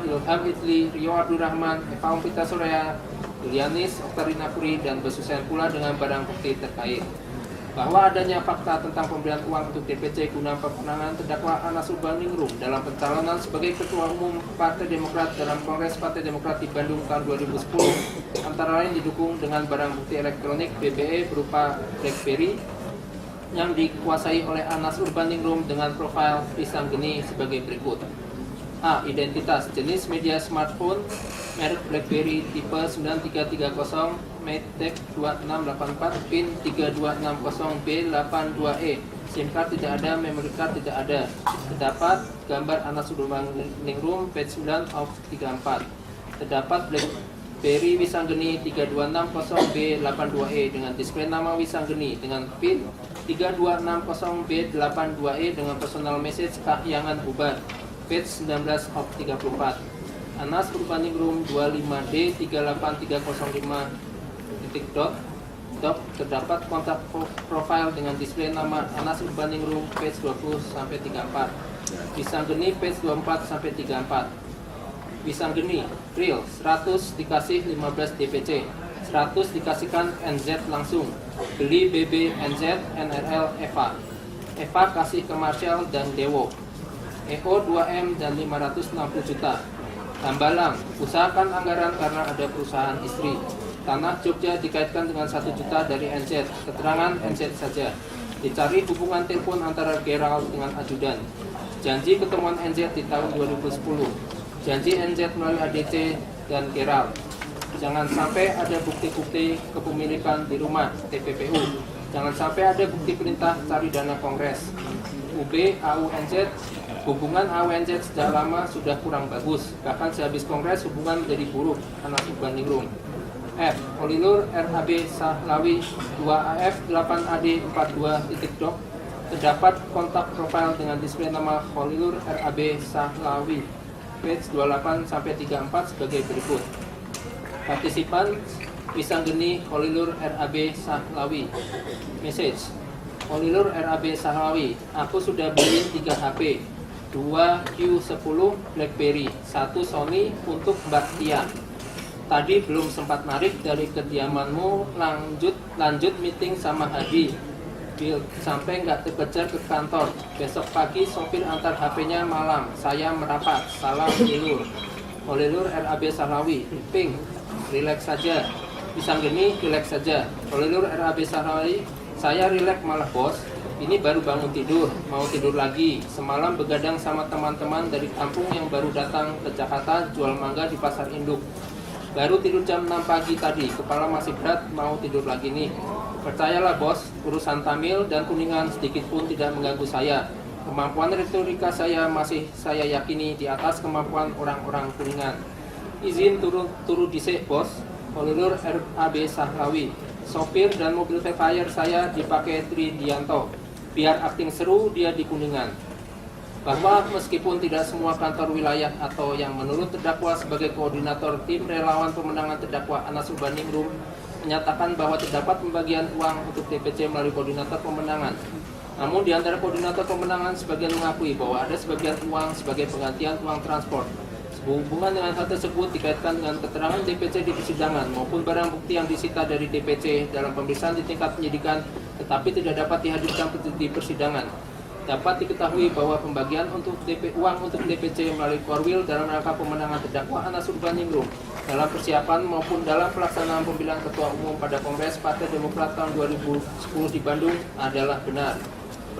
Ilham Idli, Rio Abdurrahman, Eva Umpita Soraya, Yulianis Oktarina Puri, dan bersusun pula dengan barang bukti terkait. Bahwa adanya fakta tentang pemberian uang untuk DPC guna pemenangan terdakwa Anas Urbaningrum dalam pencalonan sebagai Ketua Umum Partai Demokrat dalam Kongres Partai Demokrat di Bandung tahun 2010, antara lain didukung dengan barang bukti elektronik BBE berupa BlackBerry yang dikuasai oleh Anas Urbaningrum dengan profil pisang geni sebagai berikut. A. Identitas jenis media smartphone merek BlackBerry tipe 9330 MateTech 2684 PIN 3260B82E. SIM card tidak ada, memory card tidak ada. Terdapat gambar Anas Urbaningrum page 9 of 34. Terdapat BlackBerry Wisanggeni 3260B82E dengan display nama Wisanggeni dengan PIN 3260B82E dengan personal message Kahyangan Bubar page 19 of 34. Anas Urbaningrum 25D38305 terdapat kontak profil dengan display nama Anas Urbaningrum page 20 sampai 34. Wisanggeni page 24 sampai 34. Wisanggeni real 100 dikasih 15 DPC, 100 dikasihkan NZ langsung. Beli BB NZ NRL Eva. Eva kasih ke Marshall dan Dewo. EO 2M dan 560 juta. Hambalang, usahakan anggaran karena ada perusahaan istri. Tanah Jogja dikaitkan dengan 1 juta dari NZ. Keterangan NZ saja. Dicari hubungan telepon antara Gerald dengan ajudan. Janji ketemuan NZ di tahun 2010. Janji NZ melalui ADC dan Gerald. Jangan sampai ada bukti-bukti kepemilikan di rumah TPPU. Jangan sampai ada bukti perintah cari dana kongres. UB AUNZ, hubungan AUNZ sejak lama sudah kurang bagus. Bahkan sehabis kongres hubungan menjadi buruk. Anas Urbaningrum. F. Holilur RAB Sahlawi 2AF 8AD 42.doc. Terdapat kontak profil dengan display nama Holilur RAB Sahlawi page 28 sampai 34 sebagai berikut. Partisipan Wisanggeni Holilur RAB Sahlawi. Message Holilur RAB Sahlawi, aku sudah beli 3 HP, 2 Q10 BlackBerry, 1 Sony untuk Mbak Tia. Tadi belum sempat narik dari kediamanmu, lanjut meeting sama Hadi. Sampai nggak terkejar ke kantor. Besok pagi sopir antar HP-nya malam. Saya merapat. Salam Holilur. Holilur RAB Sahlawi. Ping, relax saja. Wisanggeni, relax saja. Holilur RAB Sahlawi. Saya rileks malah bos, ini baru bangun tidur, mau tidur lagi. Semalam begadang sama teman-teman dari kampung yang baru datang ke Jakarta jual mangga di pasar induk. Baru tidur jam 6 pagi tadi, kepala masih berat, mau tidur lagi nih. Percayalah bos, urusan Tamil dan Kuningan sedikit pun tidak mengganggu saya. Kemampuan retorika saya masih saya yakini di atas kemampuan orang-orang Kuningan. Izin turu disik bos. Holilur RAB Sahlawi. Sopir dan mobil Fire saya dipakai Tridianto. Biar akting seru dia di Kuningan. Bahwa meskipun tidak semua kantor wilayah atau yang menurut terdakwa sebagai koordinator tim relawan pemenangan terdakwa Anas Urbaningrum menyatakan bahwa terdapat pembagian uang untuk DPC melalui koordinator pemenangan. Namun di antara koordinator pemenangan sebagian mengakui bahwa ada sebagian uang sebagai penggantian uang transport. Hubungan dengan hal tersebut dikaitkan dengan keterangan DPC di persidangan maupun barang bukti yang disita dari DPC dalam pemeriksaan di tingkat penyidikan tetapi tidak dapat dihadirkan di persidangan. Dapat diketahui bahwa pembagian uang untuk DPC melalui Korwil dalam rangka pemenangan terdakwa Anas Urbaningrum dalam persiapan maupun dalam pelaksanaan pemilihan Ketua Umum pada Kongres Partai Demokrat tahun 2010 di Bandung adalah benar.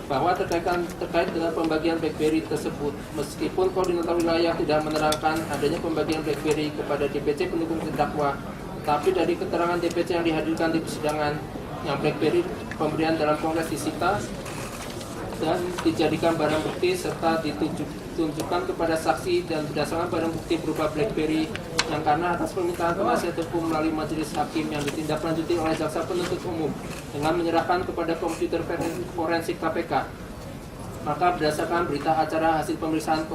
Bahwa terkait dengan pembagian BlackBerry tersebut, meskipun koordinator wilayah tidak menerangkan adanya pembagian BlackBerry kepada DPC pendukung terdakwa, tapi dari keterangan DPC yang dihadirkan di persidangan, yang BlackBerry pemberian dalam kongres disita dan dijadikan barang bukti serta ditunjukkan kepada saksi dan berdasarkan barang bukti berupa BlackBerry yang karena atas permintaan penasihat hukum melalui majelis hakim yang ditindaklanjuti oleh jaksa penuntut umum dengan menyerahkan kepada komputer forensik KPK. Maka berdasarkan berita acara hasil pemeriksaan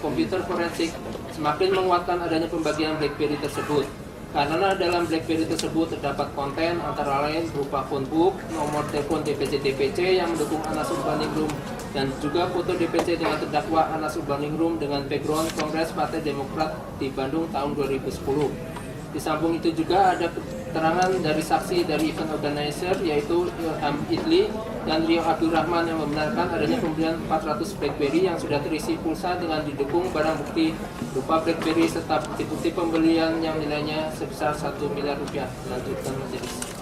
komputer forensik semakin menguatkan adanya pembagian BlackBerry tersebut. Karena dalam BlackBerry tersebut terdapat konten antara lain berupa phonebook, nomor telepon DPC-DPC yang mendukung Anas Urbaningrum, dan juga foto DPC dengan terdakwa Anas Urbaningrum dengan background Kongres Partai Demokrat di Bandung tahun 2010. Di samping itu juga ada keterangan dari saksi dari event organizer yaitu Ilham Idli dan Rio Abdurrahman yang membenarkan adanya pembelian 400 BlackBerry yang sudah terisi pulsa dengan didukung barang bukti berupa BlackBerry serta bukti-bukti pembelian yang nilainya sebesar 1 miliar rupiah. Lanjutkan majelis.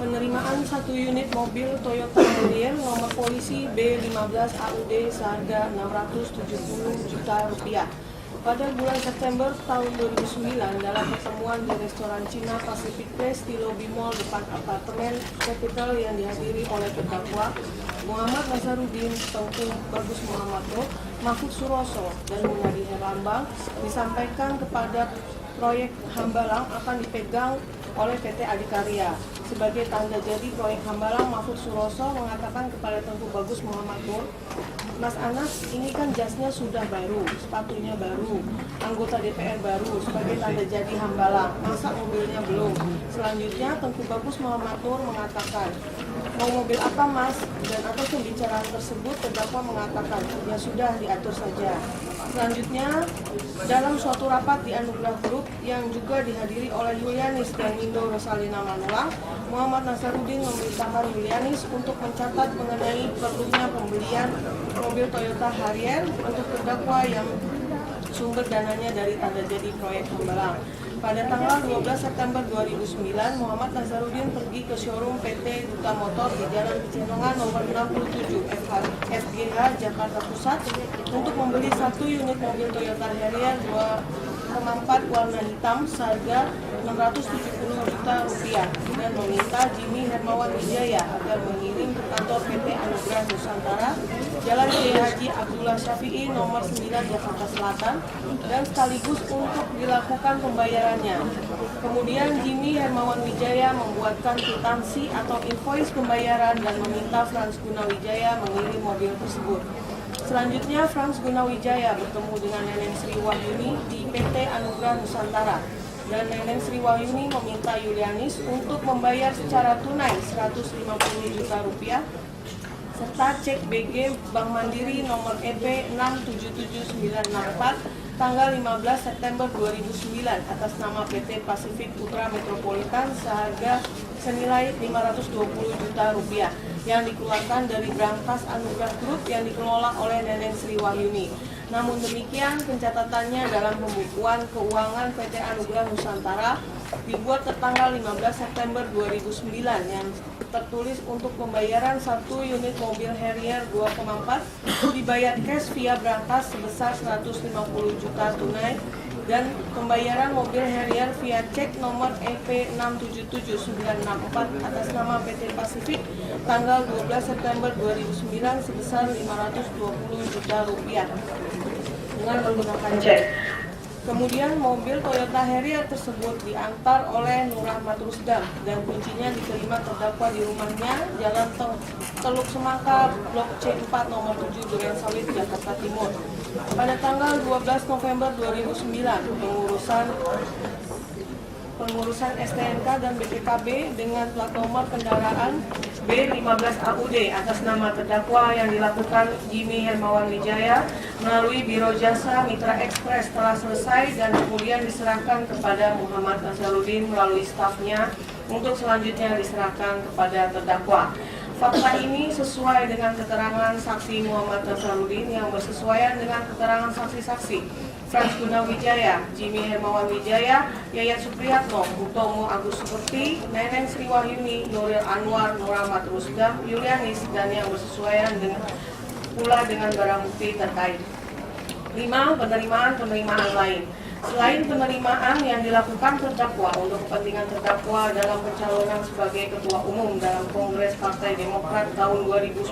Penerimaan 1 unit mobil Toyota Harrier nomor polisi B15 AUD seharga Rp670 juta pada bulan September tahun 2009 dalam pertemuan di restoran Cina Pacific Place di lobi mall depan apartemen Capital yang dihadiri oleh terdakwa Muhammad Nazarudin, Tengku Bagus Muhammadno, Mahfud Suroso, dan Munadi Herlambang disampaikan kepada proyek Hambalang akan dipegang oleh PT Adikarya. Sebagai tanda jadi proyek Hambalang, Mahfud Suroso mengatakan kepada Tengku Bagus Muhammad Nur, Mas Anas, ini kan jasnya sudah baru, sepatunya baru, anggota DPR baru, sebagai tanda jadi Hambalang, masa mobilnya belum? Selanjutnya, Tengku Bagus Muhammad Nur mengatakan, mau mobil apa Mas? Dan atas pembicaraan tersebut, terdakwa mengatakan, ya sudah diatur saja. Selanjutnya, dalam suatu rapat di Anugerah Group yang juga dihadiri oleh Yulianis dan Indo Rosalina Manulang, Muhammad Nazarudin memerintahkan Yulianis untuk mencatat mengenai perlunya pembelian mobil Toyota Harrier untuk terdakwa yang sumber dananya dari tanda jadi proyek Hambalang. Pada tanggal 12 September 2009, Muhammad Nazarudin pergi ke showroom PT Duta Motor di Jalan Pecenongan nomor 67 FGH Jakarta Pusat untuk membeli 1 unit mobil Toyota Harrier 2,4 warna hitam seharga Rp670 juta dan meminta Jimmy Hermawan Wijaya agar mengirim ke kantor PT Anugerah Nusantara Jalan Kiai Haji Abdullah Syafi'i nomor 9 Jakarta Selatan dan sekaligus untuk dilakukan pembayarannya. Kemudian Jimmy Hermawan Wijaya membuatkan kwitansi atau invoice pembayaran dan meminta Frans Gunawijaya mengirim mobil tersebut. Selanjutnya Frans Gunawijaya bertemu dengan Neneng Sri Wahyuni di PT Anugerah Nusantara dan Neneng Sri Wahyuni meminta Yulianis untuk membayar secara tunai Rp150 juta serta cek BG Bank Mandiri nomor EP 677964 tanggal 15 September 2009 atas nama PT Pacific Putra Metropolitan seharga senilai Rp520 juta yang dikeluarkan dari brankas Anugerah Group yang dikelola oleh Neneng Sri Wahyuni. Namun demikian, pencatatannya dalam pembukuan keuangan PT Anugerah Nusantara dibuat tertanggal 15 September 2009 yang tertulis untuk pembayaran 1 unit mobil Harrier 2,4 dibayar cash via brankas sebesar Rp150 juta tunai dan pembayaran mobil Harrier via cek nomor EP 677964 atas nama PT Pacific tanggal 12 September 2009 sebesar Rp520 juta dengan menggunakan cek. Kemudian mobil Toyota Harrier tersebut diantar oleh Nur Rahmat Rusdam dan kuncinya diterima terdakwa di rumahnya Jalan Teluk Semangka, Blok C4 nomor 7 Duren Sawit, Jakarta Timur. Pada tanggal 12 November 2009, pengurusan STNK dan BPKB dengan plat nomor kendaraan B15 AUD atas nama terdakwa yang dilakukan Jimmy Hermawan Wijaya melalui Biro Jasa Mitra Express telah selesai dan kemudian diserahkan kepada Muhammad Nazarudin melalui stafnya untuk selanjutnya diserahkan kepada terdakwa. Fakta ini sesuai dengan keterangan saksi Muhammad Nazarudin yang bersesuaian dengan keterangan saksi-saksi Frans Gunawijaya, Jimmy Hermawan Wijaya, Yayat Supriyatno, Hutomo Agus Superti, Neneng Sri Wahyuni, Nuril Anwar, Nur Rahmat Rusdam, Yulianis, dan yang bersesuaian pula dengan barang bukti terkait. 5. Penerimaan lain. Selain penerimaan yang dilakukan terdakwa untuk kepentingan terdakwa dalam pencalonan sebagai Ketua Umum dalam Kongres Partai Demokrat tahun 2010,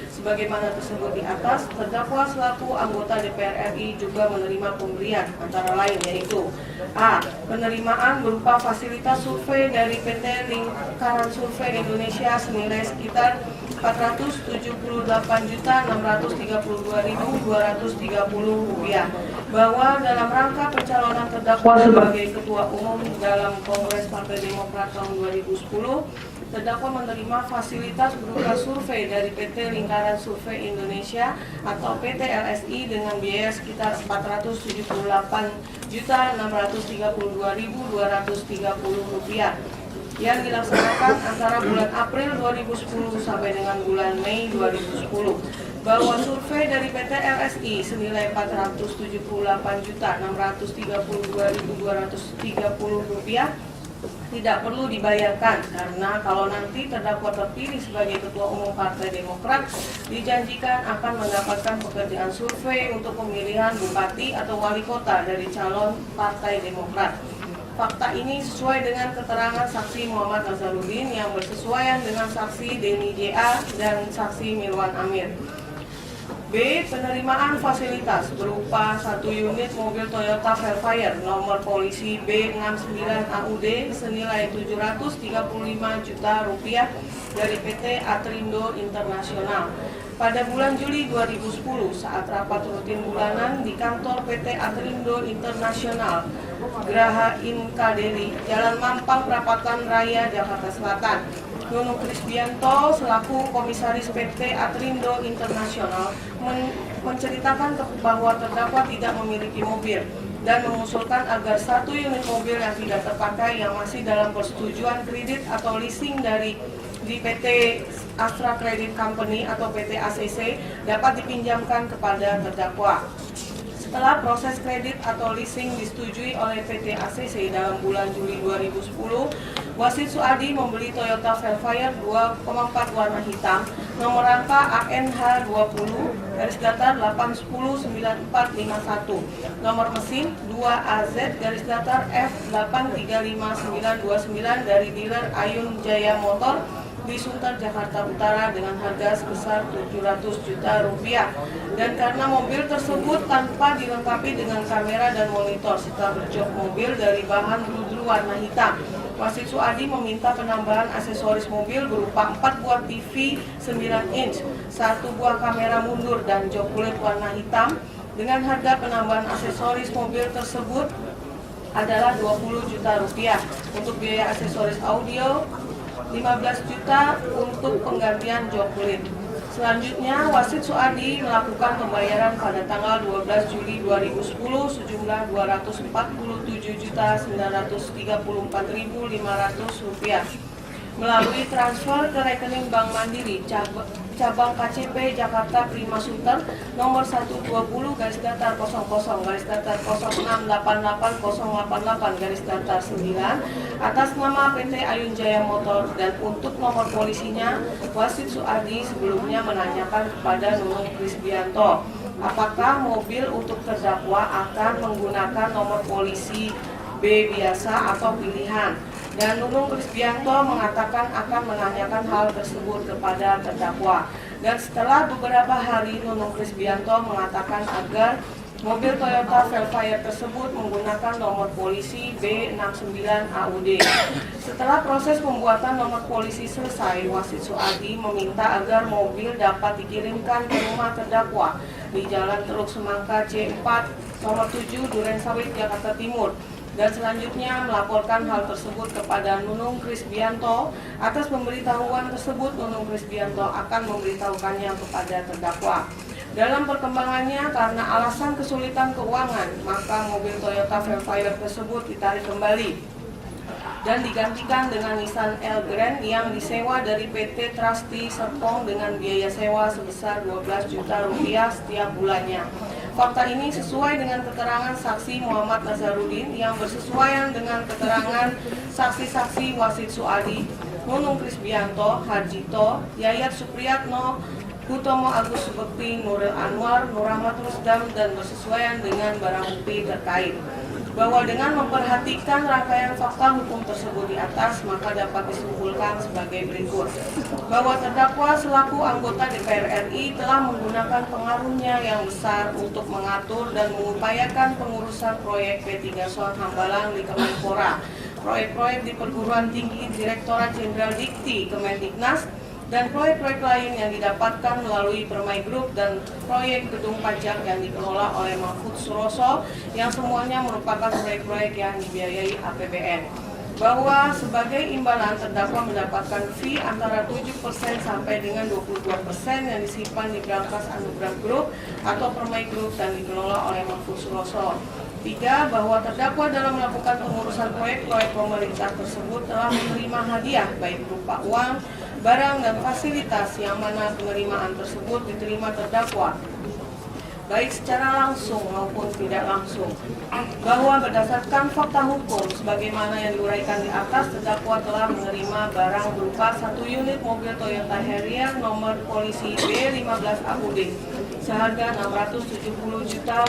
sebagaimana tersebut di atas, terdakwa selaku anggota DPR RI juga menerima pemberian antara lain yaitu A. Penerimaan berupa fasilitas survei dari PT Lingkaran Survei Indonesia senilai sekitar Rp478.632.230 bahwa dalam rangka pencalonan terdakwa sebagai Ketua Umum dalam Kongres Partai Demokrat tahun 2010, terdakwa menerima fasilitas berupa survei dari PT Lingkaran Survei Indonesia atau PT LSI dengan biaya sekitar Rp478.632.230 yang dilaksanakan antara bulan April 2010 sampai dengan bulan Mei 2010, bahwa survei dari PT LSI senilai Rp478.632.230 tidak perlu dibayarkan, karena kalau nanti terdakwa terpilih sebagai Ketua Umum Partai Demokrat dijanjikan akan mendapatkan pekerjaan survei untuk pemilihan bupati atau wali kota dari calon Partai Demokrat. Fakta ini sesuai dengan keterangan saksi Muhammad Nazarudin yang bersesuaian dengan saksi Denny J.A. dan saksi Mirwan Amir. B. Penerimaan fasilitas berupa 1 unit mobil Toyota Velfire nomor polisi B69AUD senilai Rp735 juta dari PT Atrindo Internasional. Pada bulan Juli 2010 saat rapat rutin bulanan di kantor PT Atrindo Internasional, Graha Inkadeli, Jalan Mampang Perapatan Raya, Jakarta Selatan, Nunung Krisbianto selaku komisaris PT Atrindo Internasional menceritakan bahwa terdakwa tidak memiliki mobil dan mengusulkan agar 1 unit mobil yang tidak terpakai yang masih dalam persetujuan kredit atau leasing di PT Astra Credit Company atau PT ACC dapat dipinjamkan kepada terdakwa. Setelah proses kredit atau leasing disetujui oleh PT ACC dalam bulan Juli 2010, Wasid Suadi membeli Toyota Velfire 2,4 warna hitam, nomor rangka ANH 20-8109451, nomor mesin 2AZ F835929 dari dealer Ayun Jaya Motor di Sunter, Jakarta Utara dengan harga sebesar Rp700 juta, dan karena mobil tersebut tanpa dilengkapi dengan kamera dan monitor serta berjok mobil dari bahan bludru warna hitam, Wasid Suadi meminta penambahan aksesoris mobil berupa 4 buah TV 9 inch, 1 buah kamera mundur dan jok kulit warna hitam, dengan harga penambahan aksesoris mobil tersebut adalah Rp20 juta. Untuk biaya aksesoris audio 15 juta untuk penggantian jok kulit. Selanjutnya, Wasid Suadi melakukan pembayaran pada tanggal 12 Juli 2010 sejumlah Rp247.934.500 melalui transfer ke rekening Bank Mandiri cabang KCP Jakarta Prima Sunter nomor 120-00068888-9 atas nama PT Ayun Jaya Motor, dan untuk nomor polisinya Wasid Suadi sebelumnya menanyakan kepada Nunung Krisbianto apakah mobil untuk terdakwa akan menggunakan nomor polisi B biasa atau pilihan, dan Nunung Krisbianto mengatakan akan menanyakan hal tersebut kepada terdakwa. Dan setelah beberapa hari Nunung Krisbianto mengatakan agar mobil Toyota Velfire tersebut menggunakan nomor polisi B69AUD. Setelah proses pembuatan nomor polisi selesai, Wasid Suadi meminta agar mobil dapat dikirimkan ke rumah terdakwa di Jalan Teluk Semangka C4 nomor 7 Durensawit, Jakarta Timur, dan selanjutnya melaporkan hal tersebut kepada Nunung Krisbianto. Atas pemberitahuan tersebut, Nunung Krisbianto akan memberitahukannya kepada terdakwa. Dalam perkembangannya, karena alasan kesulitan keuangan, maka mobil Toyota Velfire tersebut ditarik kembali dan digantikan dengan Nissan Elgrand yang disewa dari PT Trusty Serpong dengan biaya sewa sebesar Rp12 juta setiap bulannya. Fakta ini sesuai dengan keterangan saksi Muhammad Nazarudin yang bersesuaian dengan keterangan saksi-saksi Wasid Suadi, Nunung Krisbianto, Harjito, Yayat Supriyatno, Hutomo Agus Subekti, Nuril Anwar, Nur Rahmat Rusdam, dan bersesuaian dengan barang bukti terkait. Bahwa dengan memperhatikan rangkaian fakta hukum tersebut di atas, maka dapat disimpulkan sebagai berikut. Bahwa terdakwa selaku anggota DPR RI telah menggunakan pengaruhnya yang besar untuk mengatur dan mengupayakan pengurusan proyek P3 Son Hambalang di Kemenpora, proyek-proyek di perguruan tinggi Direktorat Jenderal Dikti Kemendiknas, dan proyek-proyek lain yang didapatkan melalui Permai Group dan proyek gedung pajak yang dikelola oleh Mahfud Suroso yang semuanya merupakan proyek-proyek yang dibiayai APBN. Bahwa sebagai imbalan terdakwa mendapatkan fee antara 7% sampai dengan 22% yang disimpan di Brankas Anugrah Group atau Permai Group dan dikelola oleh Mahfud Suroso. 3. Bahwa terdakwa dalam melakukan pengurusan proyek-proyek pemerintah tersebut telah menerima hadiah baik berupa uang, barang, dan fasilitas yang mana penerimaan tersebut diterima terdakwa baik secara langsung maupun tidak langsung. Bahwa berdasarkan fakta hukum sebagaimana yang diuraikan di atas, terdakwa telah menerima barang berupa 1 unit mobil Toyota Harrier nomor polisi B15 AUD seharga Rp670 juta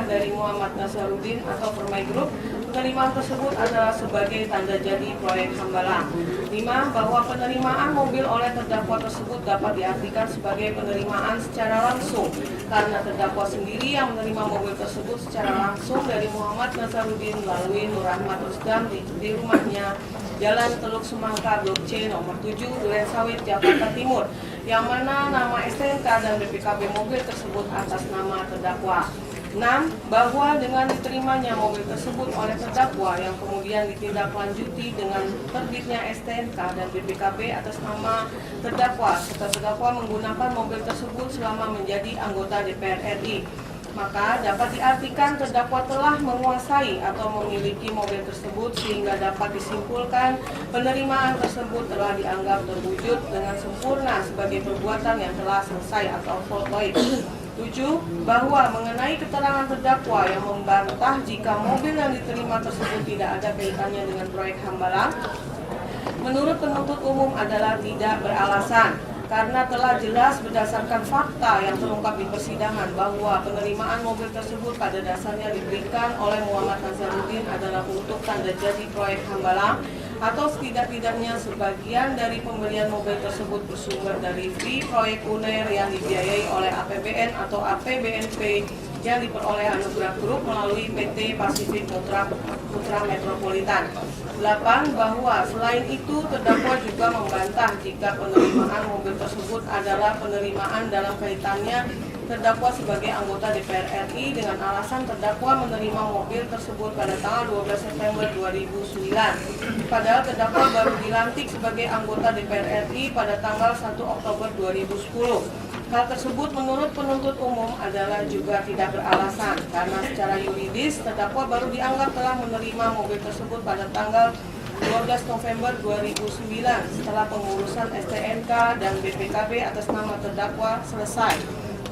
dari Muhammad Nasaruddin atau Permai Group. Penerimaan tersebut adalah sebagai tanda jadi proyek Hambalang. 5. Bahwa penerimaan mobil oleh terdakwa tersebut dapat diartikan sebagai penerimaan secara langsung karena terdakwa sendiri yang menerima mobil tersebut secara langsung dari Muhammad Nasaruddin melalui Nur Rahmat Rusdam di rumahnya Jalan Teluk Semangka Blok C nomor 7 Duren Sawit Jakarta Timur yang mana nama STNK dan BPKB mobil tersebut atas nama terdakwa. 6. Bahwa dengan diterimanya mobil tersebut oleh terdakwa yang kemudian ditindaklanjuti dengan terbitnya STNK dan BPKB atas nama terdakwa serta terdakwa menggunakan mobil tersebut selama menjadi anggota DPR RI, maka dapat diartikan terdakwa telah menguasai atau memiliki mobil tersebut sehingga dapat disimpulkan penerimaan tersebut telah dianggap terwujud dengan sempurna sebagai perbuatan yang telah selesai atau void. 7. Bahwa mengenai keterangan terdakwa yang membantah jika mobil yang diterima tersebut tidak ada kaitannya dengan proyek Hambalang, menurut penuntut umum adalah tidak beralasan karena telah jelas berdasarkan fakta yang terungkap di persidangan bahwa penerimaan mobil tersebut pada dasarnya diberikan oleh Muhammad Nasaruddin adalah untuk tanda jadi proyek Hambalang atau setidak-tidaknya sebagian dari pembelian mobil tersebut bersumber dari fee proyek UNER yang dibiayai oleh APBN atau APBNP yang diperoleh Anugrah Group melalui PT Pasifik Putra Metropolitan. 8. Bahwa selain itu terdakwa juga membantah jika penerimaan mobil tersebut adalah penerimaan dalam kaitannya terdakwa sebagai anggota DPR RI dengan alasan terdakwa menerima mobil tersebut pada tanggal 12 September 2009. Padahal terdakwa baru dilantik sebagai anggota DPR RI pada tanggal 1 Oktober 2010. Hal tersebut menurut penuntut umum adalah juga tidak beralasan karena secara yuridis terdakwa baru dianggap telah menerima mobil tersebut pada tanggal 12 November 2009 setelah pengurusan STNK dan BPKB atas nama terdakwa selesai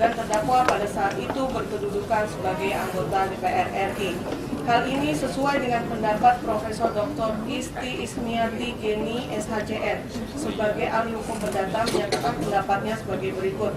dan terdakwa pada saat itu berkedudukan sebagai anggota DPR RI. Hal ini sesuai dengan pendapat Profesor Dr. Isti Ismiati Geni SHCN sebagai ahli hukum perdata menyatakan pendapatnya sebagai berikut.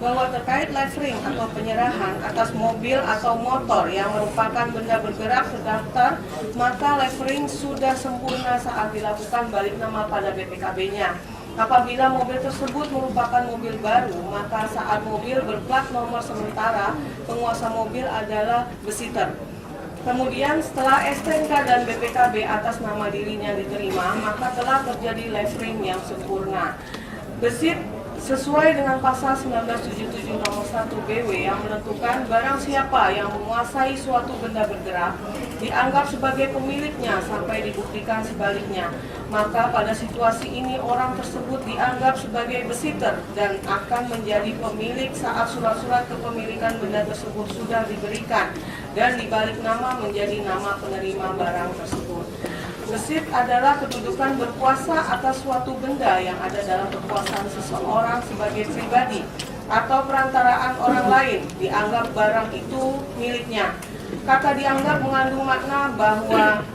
Bahwa terkait levering atau penyerahan atas mobil atau motor yang merupakan benda bergerak terdaftar, maka levering sudah sempurna saat dilakukan balik nama pada BPKB-nya. Apabila mobil tersebut merupakan mobil baru, maka saat mobil berplat nomor sementara, penguasa mobil adalah besitter. Kemudian setelah STNK dan BPKB atas nama dirinya diterima, maka telah terjadi levering yang sempurna. Besit sesuai dengan pasal 1977 nomor 1 BW yang menentukan barang siapa yang menguasai suatu benda bergerak dianggap sebagai pemiliknya sampai dibuktikan sebaliknya. Maka pada situasi ini orang tersebut dianggap sebagai besitter dan akan menjadi pemilik saat surat-surat kepemilikan benda tersebut sudah diberikan dan dibalik nama menjadi nama penerima barang tersebut. Besit adalah kedudukan berkuasa atas suatu benda yang ada dalam kekuasaan seseorang sebagai pribadi atau perantaraan orang lain, dianggap barang itu miliknya. Kata dianggap mengandung makna bahwa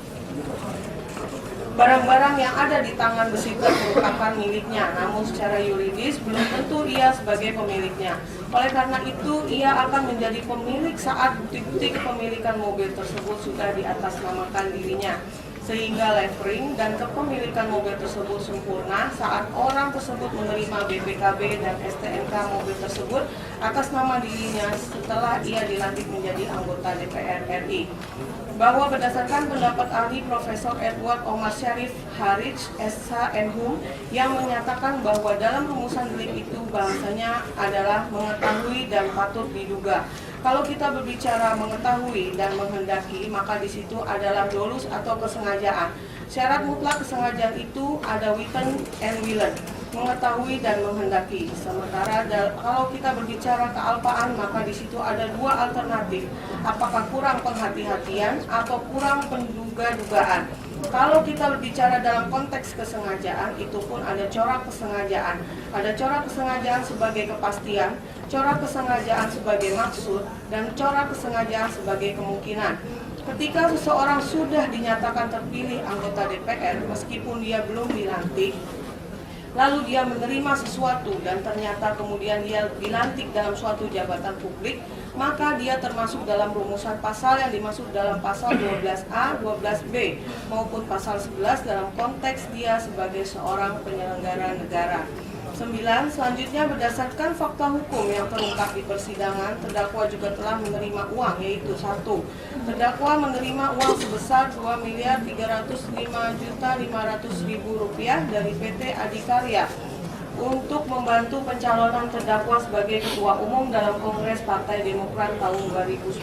barang-barang yang ada di tangan besitter merupakan miliknya, namun secara yuridis belum tentu ia sebagai pemiliknya. Oleh karena itu, ia akan menjadi pemilik saat bukti-bukti kepemilikan mobil tersebut sudah diatasnamakan dirinya. sehingga levering dan kepemilikan mobil tersebut sempurna saat orang tersebut menerima BPKB dan STNK mobil tersebut atas nama dirinya setelah ia dilantik menjadi anggota DPR RI. Bahwa berdasarkan pendapat ahli Profesor Edward Omar Syarif Harij SH Enhum yang menyatakan bahwa dalam rumusan delik itu bahasanya adalah mengetahui dan patut diduga. Kalau kita berbicara mengetahui dan menghendaki, maka di situ adalah dolus atau kesengajaan. Syarat mutlak kesengajaan itu ada witten and willen, mengetahui dan menghendaki. Sementara kalau kita berbicara kealpaan, maka di situ ada dua alternatif. Apakah kurang penghati-hatian atau kurang penduga-dugaan. Kalau kita berbicara dalam konteks kesengajaan, itu pun ada corak kesengajaan. Ada corak kesengajaan sebagai kepastian, corak kesengajaan sebagai maksud, dan corak kesengajaan sebagai kemungkinan. Ketika seseorang sudah dinyatakan terpilih anggota DPR, meskipun dia belum dilantik, lalu dia menerima sesuatu dan ternyata kemudian dia dilantik dalam suatu jabatan publik, maka dia termasuk dalam rumusan pasal yang dimaksud dalam pasal 12A, 12B maupun pasal 11 dalam konteks dia sebagai seorang penyelenggara negara. 9. Selanjutnya berdasarkan fakta hukum yang terungkap di persidangan, terdakwa juga telah menerima uang, yaitu 1. Terdakwa menerima uang sebesar Rp2.305.500.000 dari PT Adikarya untuk membantu pencalonan terdakwa sebagai Ketua Umum dalam Kongres Partai Demokrat tahun 2010.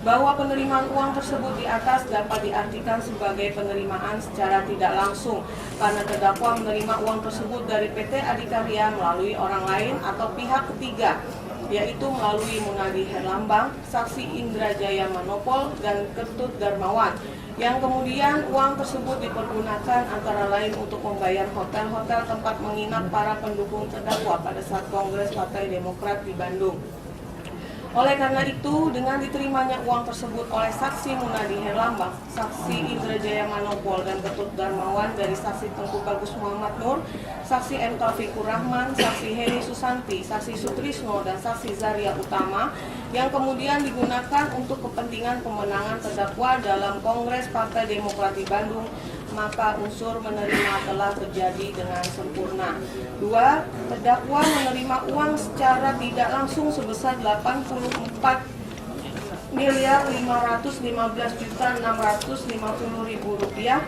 Bahwa penerimaan uang tersebut di atas dapat diartikan sebagai penerimaan secara tidak langsung karena terdakwa menerima uang tersebut dari PT Adikarya melalui orang lain atau pihak ketiga, yaitu melalui Munadi Herlambang, Saksi Indrajaya Manopol, dan Ketut Darmawan, yang kemudian uang tersebut dipergunakan antara lain untuk membayar hotel-hotel tempat menginap para pendukung terdakwa pada saat Kongres Partai Demokrat di Bandung. Oleh karena itu, dengan diterimanya uang tersebut oleh Saksi Munadi Herlambang, Saksi Indrajaya Manopol, dan Ketut Darmawan dari Saksi Tengku Bagus Muhammad Nur, Saksi M. Taufikur Rahman, Saksi Heni Susanti, Saksi Sutrisno, dan Saksi Zaria Utama, yang kemudian digunakan untuk kepentingan pemenangan terdakwa dalam Kongres Partai Demokrat di Bandung, maka unsur menerima telah terjadi dengan sempurna. 2. Terdakwa menerima uang secara tidak langsung sebesar Rp84.515.650.000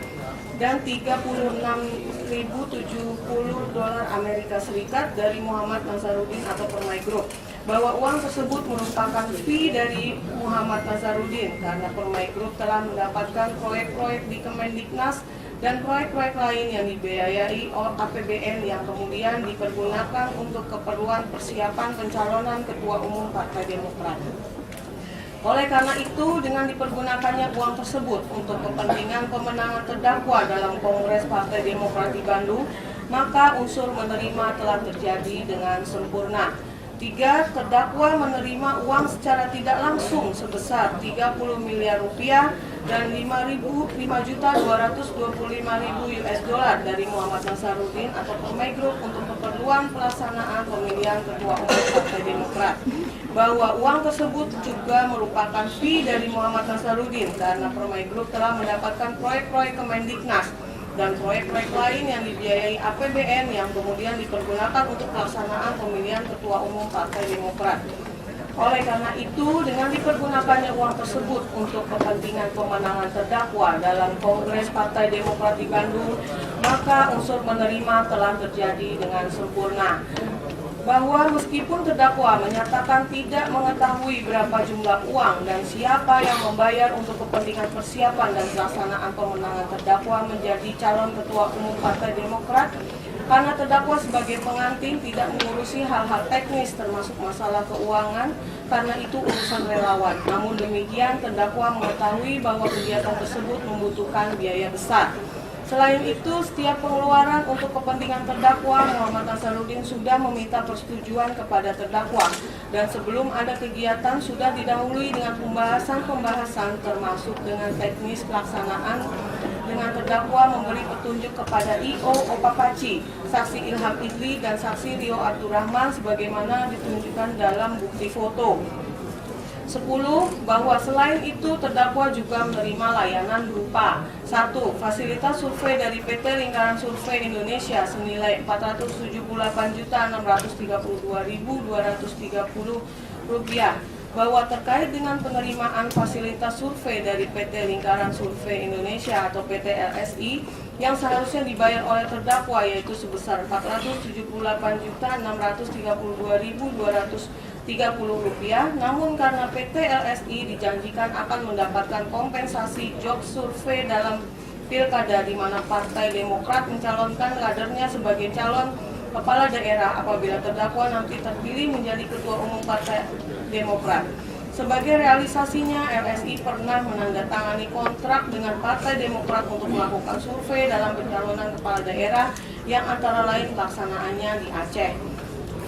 dan $36.070 Amerika Serikat dari Muhammad Nazarudin atau Permai Group. Bahwa uang tersebut merupakan fee dari Muhammad Nazarudin karena Permai Group telah mendapatkan proyek-proyek di Kemendiknas dan proyek-proyek lain yang dibiayai oleh APBN yang kemudian dipergunakan untuk keperluan persiapan pencalonan Ketua Umum Partai Demokrat. Oleh karena itu, dengan dipergunakannya uang tersebut untuk kepentingan pemenangan terdakwa dalam Kongres Partai Demokrat di Bandung, maka unsur menerima telah terjadi dengan sempurna. 3. Terdakwa menerima uang secara tidak langsung sebesar Rp30 miliar dan $5.225.000 dari Muhammad Nazarudin atau Permai Group untuk keperluan pelaksanaan pemilihan Ketua Umum Partai Demokrat. Bahwa uang tersebut juga merupakan fee dari Muhammad Nazarudin karena Permai Group telah mendapatkan proyek-proyek Kemendiknas dan proyek-proyek lain yang dibiayai APBN yang kemudian dipergunakan untuk pelaksanaan pemilihan Ketua Umum Partai Demokrat. Oleh karena itu, dengan dipergunakannya uang tersebut untuk kepentingan pemenangan terdakwa dalam Kongres Partai Demokrat di Bandung, maka unsur menerima telah terjadi dengan sempurna. Bahwa meskipun terdakwa menyatakan tidak mengetahui berapa jumlah uang dan siapa yang membayar untuk kepentingan persiapan dan pelaksanaan pemenangan terdakwa menjadi calon Ketua Umum Partai Demokrat, karena terdakwa sebagai pengantin tidak mengurusi hal-hal teknis termasuk masalah keuangan, karena itu urusan relawan. Namun demikian, terdakwa mengetahui bahwa kegiatan tersebut membutuhkan biaya besar. Selain itu, setiap pengeluaran untuk kepentingan terdakwa, Muhammad Nazarudin sudah meminta persetujuan kepada terdakwa. Dan sebelum ada kegiatan, sudah didahului dengan pembahasan termasuk dengan teknis pelaksanaan, dengan terdakwa memberi petunjuk kepada I.O. Opapaci, Saksi Ilham Idli, dan Saksi Rio Abdurrahman sebagaimana ditunjukkan dalam bukti foto. 10. Bahwa selain itu terdakwa juga menerima layanan berupa 1. 1. Fasilitas survei dari PT Lingkaran Survei Indonesia senilai Rp478.632.230 bahwa terkait dengan penerimaan fasilitas survei dari PT Lingkaran Survei Indonesia atau PT LSI yang seharusnya dibayar oleh terdakwa yaitu sebesar Rp478.632.230, namun karena PT LSI dijanjikan akan mendapatkan kompensasi job survei dalam pilkada di mana Partai Demokrat mencalonkan kadernya sebagai calon kepala daerah apabila terdakwa nanti terpilih menjadi ketua umum Partai Demokrat. Sebagai realisasinya, LSI pernah menandatangani kontrak dengan Partai Demokrat untuk melakukan survei dalam pencalonan kepala daerah yang antara lain pelaksanaannya di Aceh.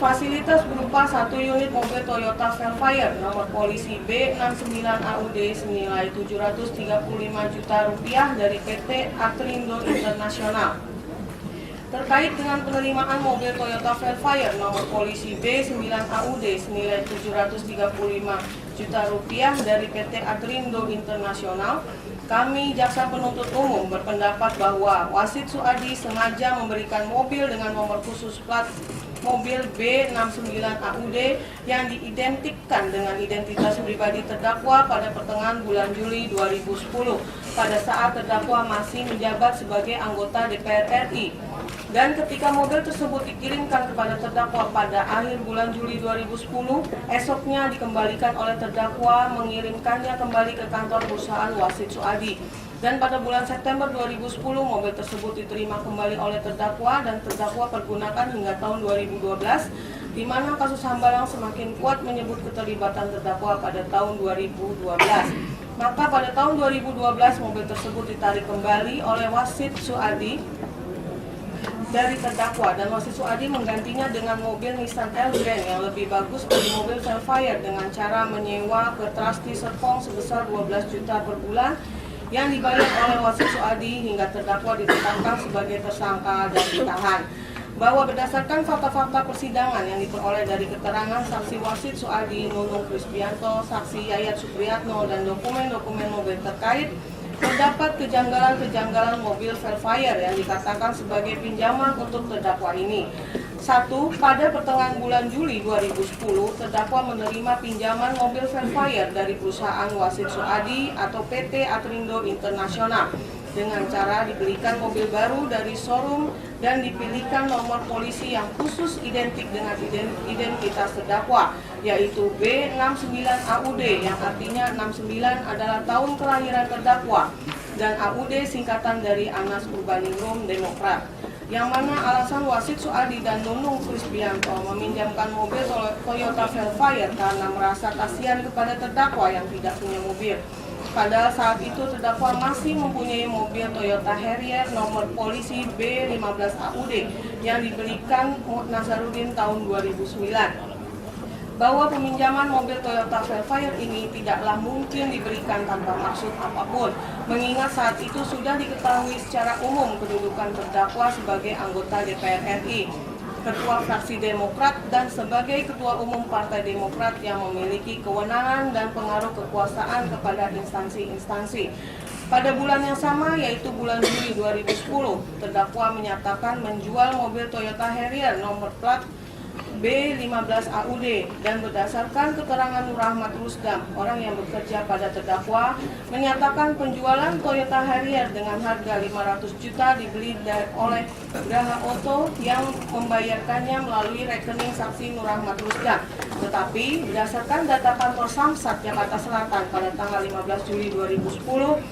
Fasilitas berupa 1 unit mobil Toyota Velfire nomor polisi B69AUD senilai Rp735 juta dari PT Atrindo Internasional. Terkait dengan penerimaan mobil Toyota Velfire nomor polisi B9AUD senilai Rp735 juta dari PT Atrindo Internasional, kami jaksa penuntut umum berpendapat bahwa Wasid Suadi sengaja memberikan mobil dengan nomor khusus plat mobil B69AUD yang diidentikan dengan identitas pribadi terdakwa pada pertengahan bulan Juli 2010 pada saat terdakwa masih menjabat sebagai anggota DPR RI. Dan ketika mobil tersebut dikirimkan kepada terdakwa pada akhir bulan Juli 2010, esoknya dikembalikan oleh terdakwa mengirimkannya kembali ke kantor perusahaan Wasid Suadi. Dan pada bulan September 2010, mobil tersebut diterima kembali oleh terdakwa dan terdakwa pergunakan hingga tahun 2012, di mana kasus Hambalang semakin kuat menyebut keterlibatan terdakwa pada tahun 2012. Maka pada tahun 2012, mobil tersebut ditarik kembali oleh Wasid Suadi dari terdakwa dan Wasid Suadi menggantinya dengan mobil Nissan L-Grand yang lebih bagus dari mobil Velfire dengan cara menyewa ke Trusty Serpong sebesar 12 juta per bulan yang dibayar oleh Wasid Suadi hingga terdakwa ditetapkan sebagai tersangka dan ditahan. Bahwa berdasarkan fakta-fakta persidangan yang diperoleh dari keterangan saksi Wasid Suadi, Nunung Krispianto, saksi Yayat Supriyatno, dan dokumen-dokumen mobil terkait, terdapat kejanggalan-kejanggalan mobil Velfire yang dikatakan sebagai pinjaman untuk terdakwa ini. 1. Pada pertengahan bulan Juli 2010, terdakwa menerima pinjaman mobil Velfire dari perusahaan Wasid Suadi atau PT Atrindo Internasional dengan cara dibelikan mobil baru dari showroom dan dipilihkan nomor polisi yang khusus identik dengan identitas terdakwa, yaitu B69AUD yang artinya 69 adalah tahun kelahiran terdakwa dan AUD singkatan dari Anas Urbaningrum Demokrat. Yang mana alasan Wasid Suadi dan Nunung Krispianto meminjamkan mobil Toyota Velfire karena merasa kasihan kepada terdakwa yang tidak punya mobil. Padahal saat itu terdakwa masih mempunyai mobil Toyota Harrier nomor polisi B15AUD yang dibelikan Nazarudin tahun 2009. Bahwa peminjaman mobil Toyota Velfire ini tidaklah mungkin diberikan tanpa maksud apapun, mengingat saat itu sudah diketahui secara umum kedudukan terdakwa sebagai anggota DPR RI, Ketua Fraksi Demokrat, dan sebagai Ketua Umum Partai Demokrat yang memiliki kewenangan dan pengaruh kekuasaan kepada instansi-instansi. Pada bulan yang sama, yaitu bulan Juli 2010, terdakwa menyatakan menjual mobil Toyota Harrier nomor plat B15AUD dan berdasarkan keterangan Nur Rahmat Rusdam, orang yang bekerja pada terdakwa, menyatakan penjualan Toyota Harrier dengan harga 500 juta dibeli oleh Graha Auto yang membayarkannya melalui rekening saksi Nur Rahmat Rusdam. Tetapi berdasarkan data kantor Samsat Jakarta Selatan pada tanggal 15 Juli 2010,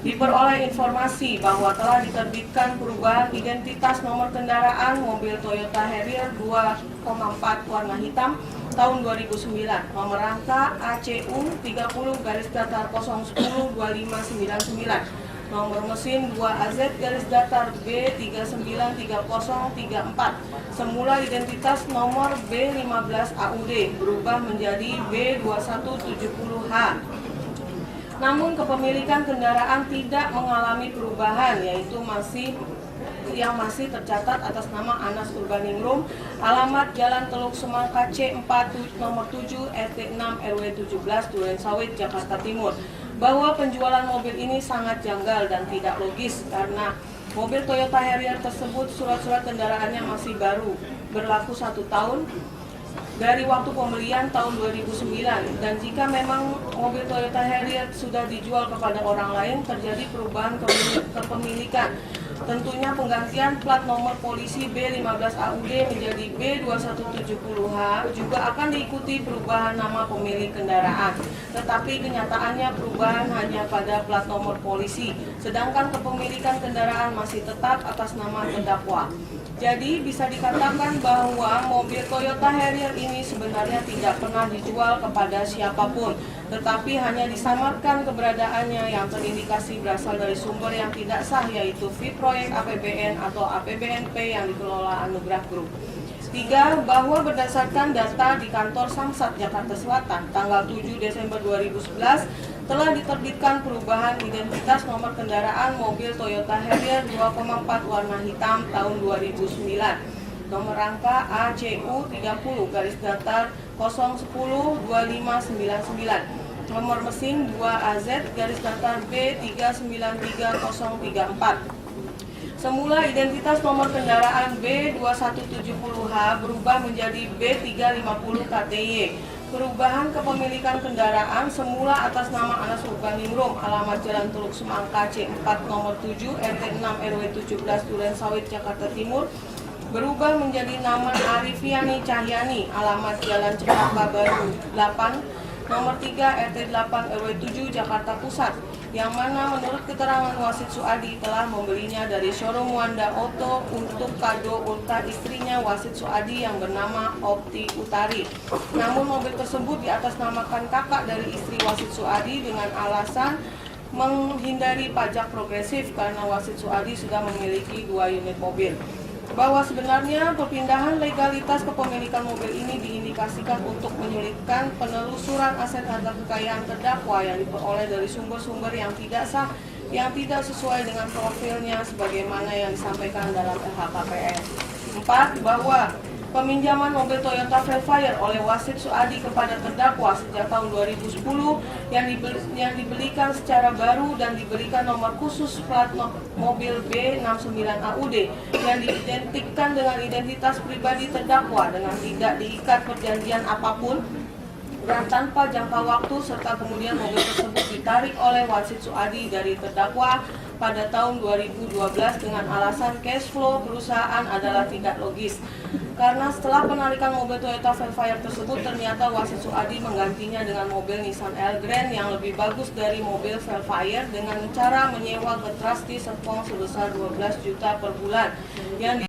diperoleh informasi bahwa telah diterbitkan perubahan identitas nomor kendaraan mobil Toyota Harrier 2,4 warna hitam tahun 2009, nomor rangka ACU 30-010-2599, nomor mesin 2AZ B393034. Semula identitas nomor B15AUD berubah menjadi B2170H. Namun kepemilikan kendaraan tidak mengalami perubahan, yaitu masih yang masih tercatat atas nama Anas Urbaningrum, alamat Jalan Teluk Semangka C4 nomor 7 RT 6 RW 17 Duren Sawit, Jakarta Timur, bahwa penjualan mobil ini sangat janggal dan tidak logis karena mobil Toyota Harrier tersebut surat-surat kendaraannya masih baru, berlaku 1 tahun dari waktu pembelian tahun 2009, dan jika memang mobil Toyota Harrier sudah dijual kepada orang lain, terjadi perubahan kepemilikan. Tentunya penggantian plat nomor polisi B15AUD menjadi B2170H juga akan diikuti perubahan nama pemilik kendaraan. Tetapi kenyataannya perubahan hanya pada plat nomor polisi, sedangkan kepemilikan kendaraan masih tetap atas nama terdakwa. Jadi bisa dikatakan bahwa mobil Toyota Harrier ini sebenarnya tidak pernah dijual kepada siapapun, tetapi hanya disamarkan keberadaannya yang terindikasi berasal dari sumber yang tidak sah, yaitu fee proyek APBN atau APBNP yang dikelola Anugrah Group. 3. Bahwa berdasarkan data di kantor Samsat Jakarta Selatan tanggal 7 Desember 2011 telah diterbitkan perubahan identitas nomor kendaraan mobil Toyota Harrier 2,4 warna hitam tahun 2009, nomor rangka ACU 30 garis datar 010 2599, nomor mesin 2AZ garis datar B393034. Semula identitas nomor kendaraan B2170H berubah menjadi B350 KTY. Perubahan kepemilikan kendaraan semula atas nama Anas Urbaningrum, alamat Jalan Teluk Semangka C4 nomor 7 RT 6 RW 17 Duren Sawit, Jakarta Timur, berubah menjadi nama Arifiani Cahyani, alamat Jalan Cempaka Baru 8 nomor 3 RT 8 RW 7 Jakarta Pusat, yang mana menurut keterangan wasit Suadi telah membelinya dari showroom Wanda Auto untuk kado ulta istrinya wasit Suadi yang bernama Opti Utari. Namun mobil tersebut diatasnamakan kakak dari istri wasit Suadi dengan alasan menghindari pajak progresif karena wasit Suadi sudah memiliki 2 unit mobil. Bahwa sebenarnya perpindahan legalitas kepemilikan mobil ini diindikasikan untuk menyulitkan penelusuran aset harta kekayaan terdakwa yang diperoleh dari sumber-sumber yang tidak sah, yang tidak sesuai dengan profilnya sebagaimana yang disampaikan dalam LHKPN. 4. Bahwa peminjaman mobil Toyota Velfire oleh wasit Suadi kepada terdakwa sejak tahun 2010 yang dibelikan secara baru dan diberikan nomor khusus plat mobil B69AUD yang diidentikan dengan identitas pribadi terdakwa dengan tidak diikat perjanjian apapun dan tanpa jangka waktu, serta kemudian mobil tersebut ditarik oleh wasit Suadi dari terdakwa pada tahun 2012 dengan alasan cash flow perusahaan adalah tidak logis. Karena setelah penarikan mobil Toyota Velfire tersebut, ternyata wasit Suadi menggantinya dengan mobil Nissan Elgrand yang lebih bagus dari mobil Velfire dengan cara menyewa ke Trusty Serpong sebesar 12 juta per bulan yang